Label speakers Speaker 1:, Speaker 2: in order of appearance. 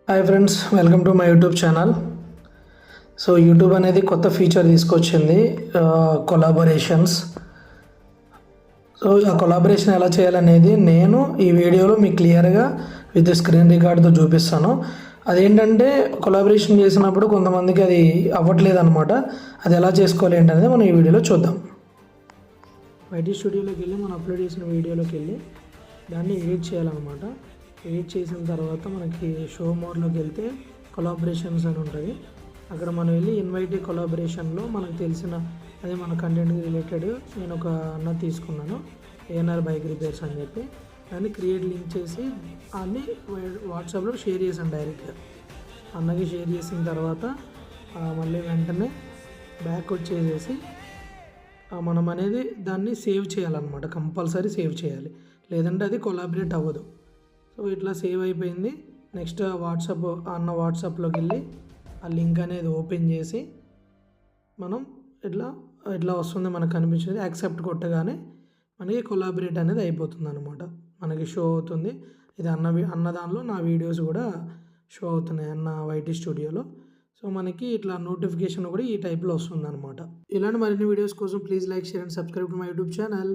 Speaker 1: Hi friends, welcome to my YouTube channel. So YouTube అనేది కొత్త feature తీసుకొచ్చింది, collaborations. So ఆ కొలాబరేషన్ ఎలా చేయాలనేది నేను ఈ వీడియోలో మీకు క్లియర్గా విత్ స్క్రీన్ రికార్డ్తో చూపిస్తాను. అదేంటంటే కొలాబరేషన్ చేసినప్పుడు కొంతమందికి అది అవ్వట్లేదు అనమాట. అది ఎలా చేసుకోవాలి ఏంటనేది మనం ఈ వీడియోలో చూద్దాం. వైటీ స్టూడియోలోకి వెళ్ళి మనం అప్లోడ్ చేసిన వీడియోలోకి వెళ్ళి దాన్ని ఎడిట్ చేయాలన్నమాట. ఎడిట్ చేసిన తర్వాత మనకి షో మోడ్లోకి వెళ్తే కొలాబరేషన్స్ అని ఉంటుంది. అక్కడ మనం వెళ్ళి ఇన్వైటీ కొలాబరేషన్లో మనకు తెలిసిన అదే మన కంటెంట్కి రిలేటెడ్ నేను ఒక అన్న తీసుకున్నాను, ఏఎన్ఆర్ బైక్ రిపేర్స్ అని చెప్పి. దాన్ని క్రియేట్ లింక్ చేసి అన్ని వాట్సాప్లో షేర్ చేశాను డైరెక్ట్గా. అన్నకి షేర్ చేసిన తర్వాత మళ్ళీ వెంటనే బ్యాక్ వచ్చేసేసి మనం అనేది దాన్ని సేవ్ చేయాలన్నమాట. కంపల్సరీ సేవ్ చేయాలి, లేదంటే అది కొలాబరేట్ అవ్వదు. సో ఇట్లా సేవ్ అయిపోయింది. నెక్స్ట్ వాట్సాప్లోకి వెళ్ళి ఆ లింక్ అనేది ఓపెన్ చేసి మనం ఇట్లా వస్తుంది, మనకు కనిపించేది. యాక్సెప్ట్ కొట్టగానే మనకి కొలాబరేట్ అనేది అయిపోతుంది అనమాట. మనకి షో అవుతుంది. ఇది అన్న దానిలో నా వీడియోస్ కూడా షో అవుతున్నాయి అన్న వైటీ స్టూడియోలో. సో మనకి ఇట్లా నోటిఫికేషన్ కూడా ఈ టైప్లో వస్తుంది అనమాట. ఇలాంటి మరిన్ని వీడియోస్ కోసం please like, share and subscribe to my YouTube channel.